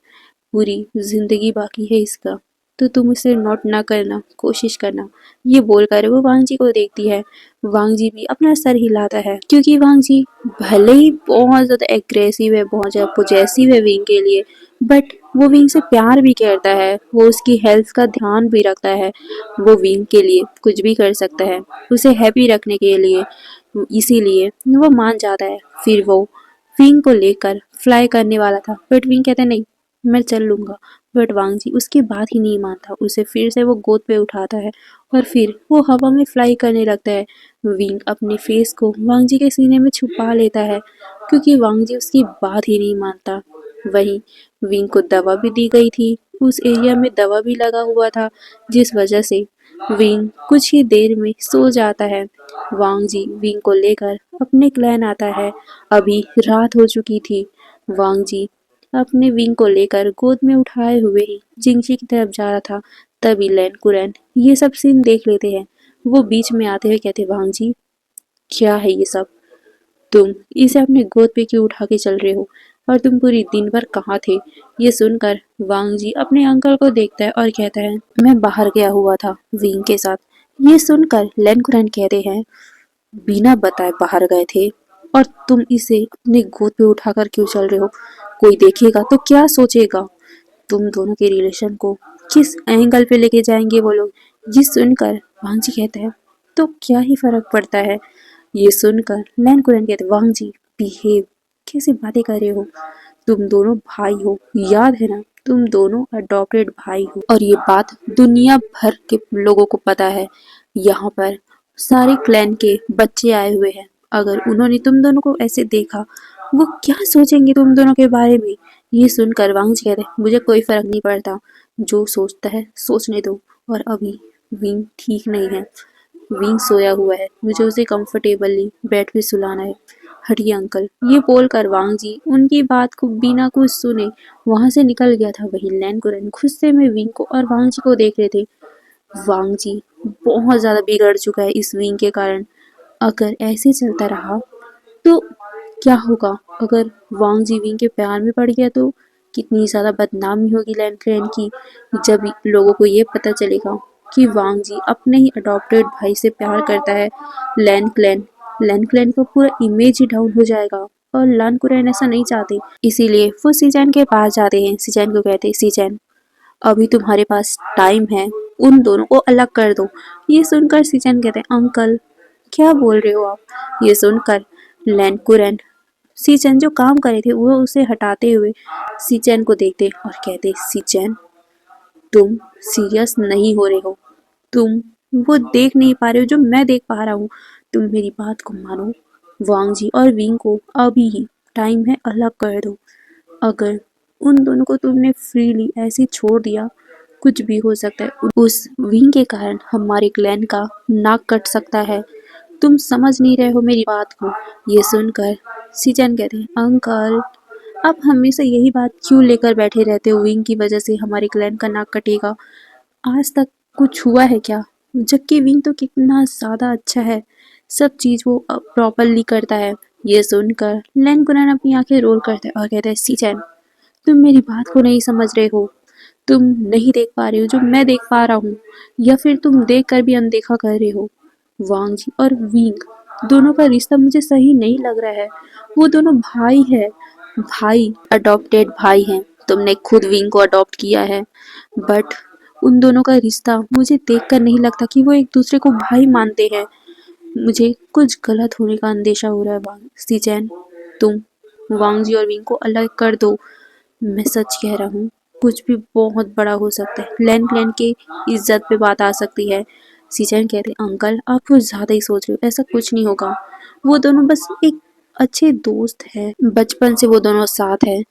पूरी जिंदगी बाकी है इसका, तो तुम उसे नोट ना करना, कोशिश करना। ये बोलकर वो वांग जी को देखती है। वांग जी भी अपना सर हिलाता है, क्योंकि वांग जी भले ही बहुत ज़्यादा एग्रेसिव है, बहुत ज़्यादा पोजेसिव है विंग के लिए, बट वो विंग से प्यार भी करता है, वो उसकी हेल्थ का ध्यान भी रखता है। वो विंग के लिए कुछ भी कर सकता है, उसे हैप्पी रखने के लिए, इसीलिए वो मान जाता है। फिर वो विंग को लेकर फ्लाई करने वाला था, बट विंग कहता है, नहीं, मैं चल लूँगा। बट वांग जी उसकी बात ही नहीं मानता, उसे फिर से वो गोद पे उठाता है और फिर वो हवा में फ्लाई करने लगता है। विंग अपने फेस को वांग जी के सीने में छुपा लेता है, क्योंकि वांग जी उसकी बात ही नहीं मानता। वहीं विंग को दवा भी दी गई थी, उस एरिया में दवा भी लगा हुआ था, जिस वजह से विंग कुछ ही देर में सो जाता है। वांग जी विंग को लेकर अपने क्लैन आता है। अभी रात हो चुकी थी। वांग जी अपने विंग को लेकर गोद में उठाए हुए ही जिंगजी की तरफ जा रहा था। तभी लैन कुरैन ये सब सीन देख लेते हैं। वो बीच में आते हुए कहते, वांग जी क्या है ये सब? तुम इसे अपने गोद पे क्यों उठा के चल रहे हो? और तुम पूरी दिन भर कहाँ थे? ये सुनकर वांग जी अपने अंकल को देखता है और कहता है, मैं बाहर गया हुआ था विंग के साथ। ये सुनकर लैन कुरैन कहते हैं, बिना बताए बाहर गए थे और तुम इसे अपने गोद पे उठाकर क्यों चल रहे हो? कोई देखेगा तो क्या सोचेगा? तुम दोनों के रिलेशन को किस एंगल पे लेके जाएंगे वो लोग? ये सुनकर वांग जी कहते हैं, तो क्या ही फर्क पड़ता है? ये सुनकर लैन कुरैन कहते, वांग जी बिहेव, कैसे बातें कर रहे हो? तुम दोनों भाई हो, याद है ना? तुम दोनों अडॉप्टेड भाई हो और ये बात दुनिया भर के लोगों को पता है। यहाँ पर सारे क्लैन के बच्चे आए हुए हैं। अगर उन्होंने तुम दोनों को ऐसे देखा, वो क्या सोचेंगे तुम दोनों के बारे में? ये सुनकर वांग जी कहते, मुझे कोई फर्क नहीं पड़ता, जो सोचता है सोचने दो। और अभी विंग ठीक नहीं है, विंग सोया हुआ है, मुझे उसे कंफर्टेबली बेड पे सुलाना है। हटिए अंकल। ये बोलकर वांग जी उनकी बात को बिना कुछ सुने वहां से निकल गया था। वही लैन कुरैन गुस्से में विंग को और वांग जी को देख रहे थे। वांग जी बहुत ज्यादा बिगड़ चुका है इस विंग के कारण। अगर ऐसे चलता रहा तो क्या होगा? अगर वांग जी विंग के प्यार में पड़ गया तो कितनी ज्यादा बदनामी होगी लैन क्लैन की। जब लोगों को ये पता चलेगा कि वांग जी अपने ही अडॉप्टेड भाई से प्यार करता है, लैन क्लैन का पूरा इमेज ही डाउन हो जाएगा। और लैन कुरैन ऐसा नहीं चाहते, इसीलिए वो सीजैन के पास जाते हैं। सीजैन को कहते हैं, सीजैन अभी तुम्हारे पास टाइम है, उन दोनों को अलग कर दो। ये सुनकर सीजैन कहते हैं, अंकल क्या बोल रहे हो आप? ये सुनकर लैन कुरैन सीचैन जो काम करे थे वो उसे हटाते हुए सीचैन को देखते और कहते, सीचैन तुम सीरियस नहीं हो रहे हो, तुम वो देख नहीं पा रहे हो जो मैं देख पा रहा हूँ। तुम मेरी बात को मानो। वांग जी और विंग को अभी ही टाइम है अलग कर दो। अगर उन दोनों को तुमने फ्रीली ऐसे छोड़ दिया, कुछ भी हो सकता है। उस विंग के कारण हमारे क्लैन का नाक कट सकता है। तुम समझ नहीं रहे हो मेरी बात को। ये सुनकर सीजन कहते हैं, अंकल आप हमेशा यही बात क्यों लेकर बैठे रहते हो? विंग की वजह से हमारे क्लैन का नाक कटेगा। आज तक कुछ हुआ है क्या? जबकि विंग तो कितना ज्यादा अच्छा है, सब चीज वो प्रॉपरली करता है। ये सुनकर लैन कुरैन अपनी आंखें रोल करते हैं और कहते हैं, सीचैन तुम मेरी बात को नहीं समझ रहे हो। तुम नहीं देख पा रहे हो जो मैं देख पा रहा हूँ, या फिर तुम देख कर भी अनदेखा कर रहे हो। वांग जी और विंग दोनों का रिश्ता मुझे सही नहीं लग रहा है। वो दोनों भाई है, भाई अडॉप्टेड भाई हैं। तुमने खुद विंग को अडॉप्ट किया है, बट उन दोनों का रिश्ता मुझे देखकर नहीं लगता कि वो एक दूसरे को भाई मानते हैं। मुझे कुछ गलत होने का अंदेशा हो रहा है। वांग सीचैन तुम वांग जी और विंग को अलग कर दो। मैं सच कह रहा हूँ, कुछ भी बहुत बड़ा हो सकता है। लैन क्लैन की इज्जत पे बात आ सकती है। सीजन कहते, अंकल आप कुछ ज्यादा ही सोच रहे हो, ऐसा कुछ नहीं होगा। वो दोनों बस एक अच्छे दोस्त है, बचपन से वो दोनों साथ है,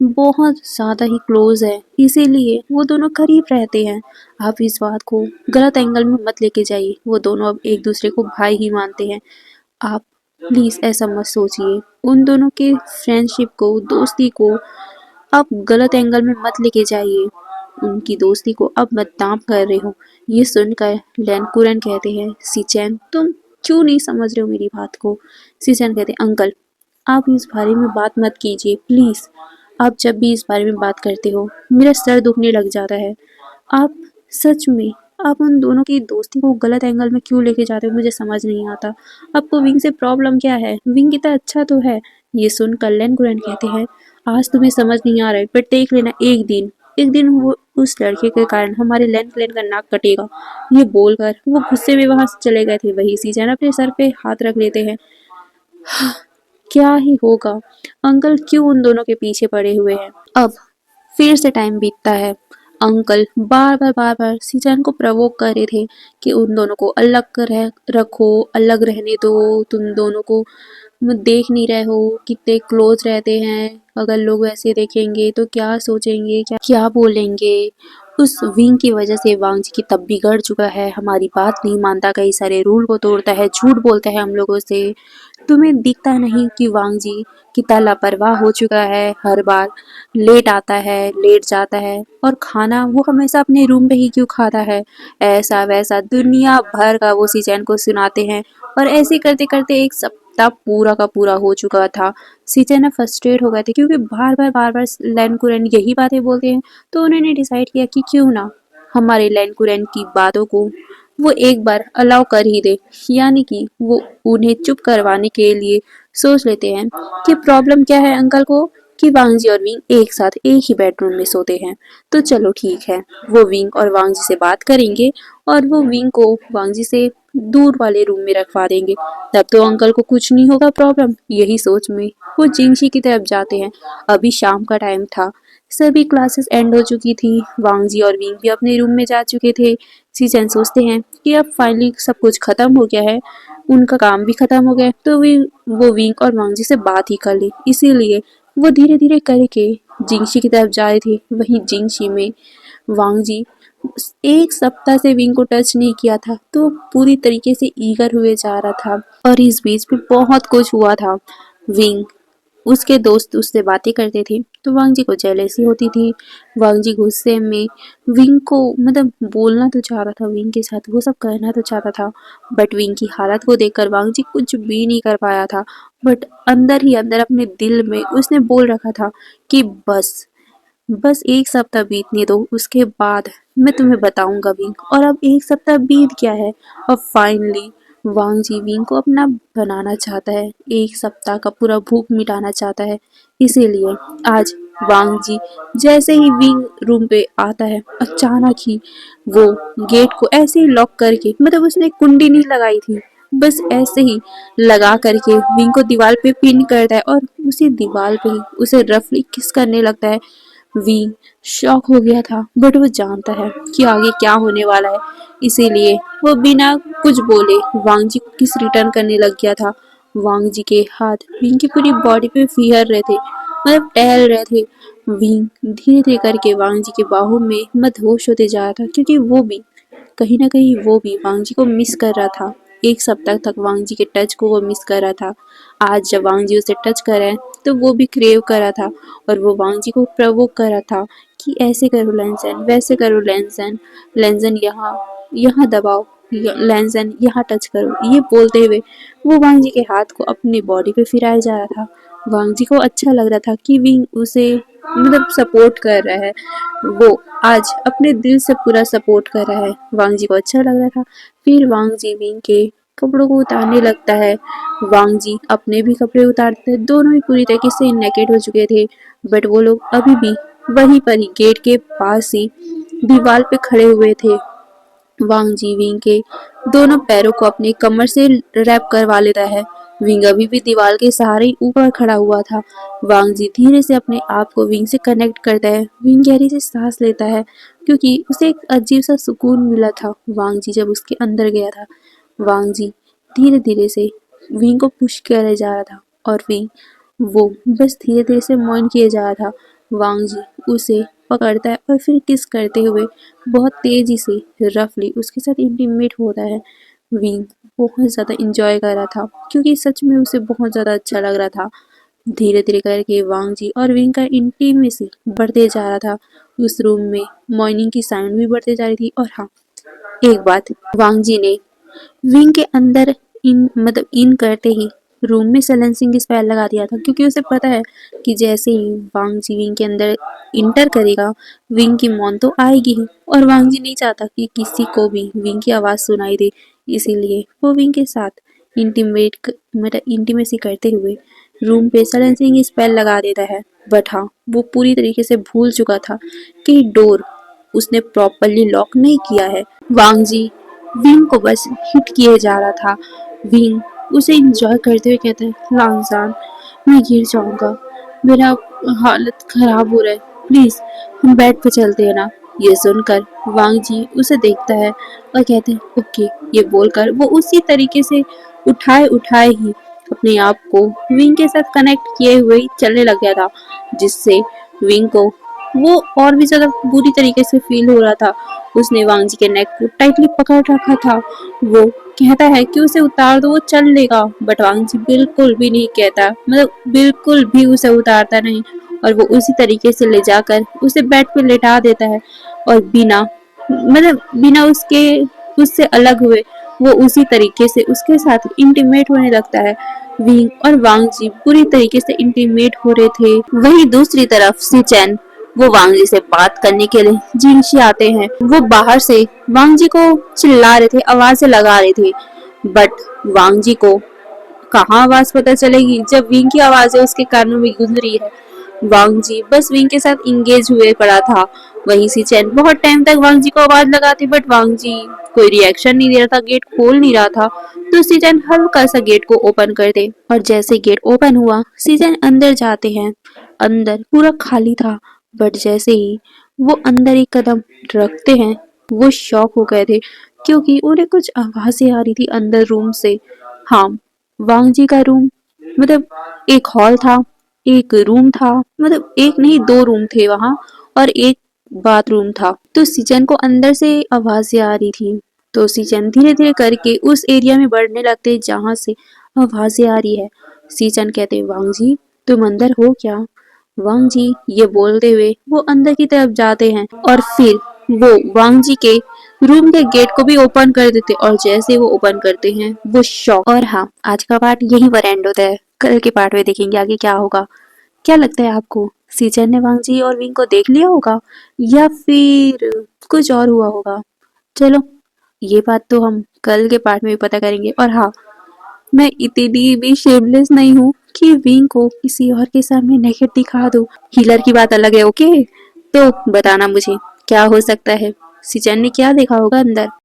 बहुत ज्यादा ही क्लोज है, इसीलिए वो दोनों करीब रहते हैं। आप इस बात को गलत एंगल में मत लेके जाइए। वो दोनों अब एक दूसरे को भाई ही मानते हैं। आप प्लीज ऐसा मत सोचिए। उन दोनों के फ्रेंडशिप को, दोस्ती को आप गलत एंगल में मत लेके जाइए। उनकी दोस्ती को अब बदनाम कर रहे हो। ये सुनकर लैन कुरैन कहते हैं, सीचैन तुम क्यों नहीं समझ रहे हो मेरी बात को? सीचैन कहते, अंकल आप इस बारे में बात मत कीजिए प्लीज। आप जब भी इस बारे में बात करते हो मेरा सर दुखने लग जाता है। आप सच में आप उन दोनों की दोस्ती को गलत एंगल में क्यों लेके जाते हो, मुझे समझ नहीं आता। आपको विंग से प्रॉब्लम क्या है? विंग कितना अच्छा तो है। ये सुनकर लैन कुरैन कहते हैं, आज तुम्हें समझ नहीं आ रहा है, पर देख लेना एक दिन वो उस लड़के के कारण हमारे लैन क्लैन का नाक कटेगा। ये बोलकर वो गुस्से में वहां से चले गए थे। वही सीजन अपने सर पे हाथ रख लेते हैं। क्या ही होगा? अंकल क्यों उन दोनों के पीछे पड़े हुए हैं? अब फिर से टाइम बीतता है। अंकल बार बार सीजन को प्रवोक कर रहे थे कि उन दोनों को अलग कर रखो, अलग रहने दो। तुम दोनों को देख नहीं रहे हो कितने क्लोज रहते हैं, अगर लोग ऐसे देखेंगे तो क्या सोचेंगे, क्या क्या बोलेंगे। उस विंग की वजह से वांग जी की तब बिगड़ चुका है, हमारी बात नहीं मानता, कई सारे रूल को तोड़ता है, झूठ बोलता है हम लोगों से। तुम्हें दिखता नहीं कि वांग जी कितना लापरवाह हो चुका है, हर बार लेट आता है, लेट जाता है, और खाना वो हमेशा अपने रूम पे ही क्यों खाता है, ऐसा वैसा दुनिया भर का वो सीजन को सुनाते हैं। और ऐसे करते करते एक सप्ताह पूरा का पूरा हो चुका था। सीजन फ्रस्ट्रेट हो गए थे क्योंकि बार बार लैन कुरैन यही बातें बोलते हैं। तो उन्होंने डिसाइड किया कि क्यों ना हमारे लैन कुरैन की बातों को वो एक बार अलाउ कर ही दे, यानी कि वो उन्हें चुप करवाने के लिए सोच लेते हैं कि प्रॉब्लम क्या है अंकल को, कि वांग जी और विंग एक साथ एक ही बेडरूम में सोते हैं। तो चलो ठीक है, वो विंग और वांग जी से बात करेंगे और वो विंग को वांग जी से दूर वाले रूम में रखवा देंगे, तब तो अंकल को कुछ नहीं होगा प्रॉब्लम। यही सोच में वो जिंगशी की तरफ जाते हैं। अभी शाम का टाइम था, सभी क्लासेस एंड हो चुकी थी, वांग जी और विंग भी अपने रूम में जा चुके थे। सीजन सोचते हैं कि अब फाइनली सब कुछ खत्म हो गया है, उनका काम भी खत्म हो गया है, तो वो विंग और वांग जी से बात ही कर ले। इसीलिए वो धीरे धीरे करके जिंगशी की तरफ जा रहे थे। वहीं जिंगशी में वांग जी एक सप्ताह से विंग को टच नहीं किया था, तो पूरी तरीके से ईगर हुए जा रहा था। और इस बीच में बहुत कुछ हुआ था। विंग उसके दोस्त उससे बातें करते थे तो वांग जी को जेलेसी होती थी। वांग जी गुस्से में विंग को मतलब बोलना तो चाह रहा था, विंग के साथ वो सब करना तो चाहता था, बट विंग की हालत को देखकर वांग जी कुछ भी नहीं कर पाया था। बट अंदर ही अंदर अपने दिल में उसने बोल रखा था कि बस बस एक सप्ताह बीतने दो, उसके बाद मैं तुम्हें बताऊंगा विंग। और अब एक सप्ताह बीत गया है। अब फाइनली वांग जी विंग को अपना बनाना चाहता है, एक सप्ताह का पूरा भूख मिटाना चाहता है। इसीलिए आज वांग जी जैसे ही विंग रूम पे आता है, अचानक ही वो गेट को ऐसे ही लॉक करके, मतलब उसने कुंडी नहीं लगाई थी, बस ऐसे ही लगा करके विंग को दीवार पे पिन करता है और उसी दीवार पे ही उसे रफली किस करने लगता है। वी शॉक हो गया था, बट वो जानता है कि आगे क्या होने वाला है। इसीलिए वो बिना कुछ बोले वांग जी को किस रिटर्न करने लग गया था। वांग जी के हाथ विंग की पूरी बॉडी पे फिर रहे थे, मतलब टहल रहे थे। विंग धीरे धीरे करके वांग जी के बाहों में मदहोश होते जा रहा था, क्योंकि वो भी कहीं ना कहीं वो भी वांग जी को मिस कर रहा था। एक सप्ताह तक वांग जी के टच को वो मिस कर रहा था। आज जब वांग जी उसे टच कर रहे हैं तो वो भी क्रेव कर रहा था, और वो वांग जी को प्रवोक कर रहा था कि ऐसे करो लेंसन, वैसे करो लेंसन, लेंसन यहाँ यहाँ दबाओ, लेंसन यहाँ टच करो। ये बोलते हुए वो वांग जी के हाथ को अपनी बॉडी पे फिराया जा रहा था। वांग जी को अच्छा लग रहा था कि विंग उसे मतलब सपोर्ट कर रहा है, वो आज अपने दिल से पूरा सपोर्ट कर रहा है। वांग जी को अच्छा लग रहा था। फिर वांग जी विंग के कपड़ों को उतारने लगता है, वांग जी अपने भी कपड़े उतारते थे। दोनों ही पूरी तरीके से नेकेड हो चुके थे, बट वो लोग अभी भी वहीं पर ही गेट के पास ही दीवार पे खड़े हुए थे। वांग जी विंग के दोनों पैरों को अपने कमर से रैप करवा लेता है। विंग अभी भी दीवार के सहारे ही ऊपर खड़ा हुआ था। वांग जी धीरे से अपने आप को विंग से कनेक्ट करता है। विंग गहरी से सांस लेता है, क्योंकि उसे एक अजीब सा सुकून मिला था वांग जी जब उसके अंदर गया था। वांग जी धीरे धीरे से विंग को पुश करे जा रहा था, और विंग वो बस धीरे धीरे से मौन किए जा रहा था। वांग जी उसे पकड़ता है और फिर किस करते हुए बहुत तेजी से रफली उसके साथ इंटीमेट होता है। विंग बहुत ज़्यादा इंजॉय कर रहा था, क्योंकि सच में उसे बहुत ज़्यादा अच्छा लग रहा था। धीरे धीरे करके वांग जी और विंग का इंटीमेसी बढ़ते जा रहा था। उस रूम में मॉर्निंग की साउंड भी बढ़ते जा रही थी। और हाँ, एक बात, वांग जी ने विंग के अंदर इन करते ही रूम में साइलेंसिंग की स्पेल लगा दिया था, क्योंकि उसे पता है कि जैसे ही वांग जी विंग के अंदर इंटर करेगा, विंग की मौत तो आएगी ही, और वांग जी नहीं चाहता कि किसी को भी विंग की आवाज़ सुनाई दे। इसीलिए वो विंग के साथ इंटीमेसी करते हुए रूम पे साइलेंसिंग स्पेल लगा देता है। बट हाँ, वो पूरी तरीके से भूल चुका था कि डोर उसने प्रॉपरली लॉक नहीं किया है। वांग जी विंग को बस हिट किए जा रहा था। विंग उसे इंजॉय करते हुए कहता है, लांसान मैं गिर जाऊंगा, मेरा हालत खराब हो रहा है, प्लीज हम बेड पे चलते हैं ना। ये सुनकर वांग जी उसे देखता है और कहते हैं ओके। ये बोलकर वो उसी तरीके से उठाए उठाए ही अपने आप को विंग के साथ कनेक्ट किए हुए ही चलने लग गया था, जिससे विंग को वो और भी ज्यादा बुरी तरीके से फील हो रहा था। उसने वांग जी के नेक को टाइटली पकड़ रखा था। वो कहता है कि उसे उतार दो, वो चल लेगा, बट वांग जी बिल्कुल भी नहीं कहता, मतलब बिल्कुल भी उसे उतारता नहीं, और वो उसी तरीके से ले जाकर उसे बेड पे लेटा देता है, और बिना उसके उससे अलग हुए वो उसी तरीके से उसके साथ इंटीमेट होने लगता है। विंग और वांग जी पूरी तरीके से इंटीमेट हो रहे थे। वहीं दूसरी तरफ सिचेन, वो वांग जी से बात करने के लिए जिनशी आते हैं। वो बाहर से वांग जी को चिल्ला रहे थे, आवाजें लगा रहे थे, बट वांग जी को कहाँ आवाज पता चलेगी जब विंग की आवाजें उसके कानों में गूंज रही है। वांग जी बस विंग के साथ इंगेज हुए पड़ा था। वहीं से चैन बहुत टाइम तक वांग जी को आवाज लगाती, बट वांग जी कोई रिएक्शन नहीं दे रहा था, गेट खोल नहीं रहा था। तो सीजन हल्का सा गेट को ओपन कर दे, और जैसे गेट ओपन हुआ सीजन अंदर जाते हैं। अंदर पूरा खाली था, बट जैसे ही वो अंदर एक कदम रखते हैं वो शॉक हो गए थे, क्योंकि उन्हें कुछ आवाजें आ रही थी अंदर रूम से। हाँ, वांग जी का रूम, मतलब एक हॉल था, एक रूम था, मतलब एक नहीं दो रूम थे वहां, और एक बाथरूम था। तो सिचन को अंदर से आवाजें आ रही थी, तो सिचन धीरे धीरे करके उस एरिया में बढ़ने लगते जहां से आवाजें आ रही है। सिचन कहते वांग जी तुम अंदर हो क्या? वांग जी ये बोलते हुए वो अंदर की तरफ जाते हैं, और फिर वो वांग जी के रूम के गेट को भी ओपन कर देते, और जैसे वो ओपन करते हैं वो शॉक। और हाँ, आज का पार्ट यहीं पर एंड होता है। कल के पार्ट में देखेंगे आगे क्या होगा। क्या लगता है आपको, सीजन ने वांग जी और विंग को देख लिया होगा, या फिर कुछ और हुआ होगा? चलो, ये बात तो हम कल के पार्ट में भी पता करेंगे। और हाँ, मैं इतनी भी शेमलेस नहीं हूँ कि विंग को किसी और के सामने नेकेड दिखा दूँ। हीलर की बात अलग है, ओके? तो बताना मुझे क्या हो सकता है, सिचन ने क्या देखा होगा अंदर।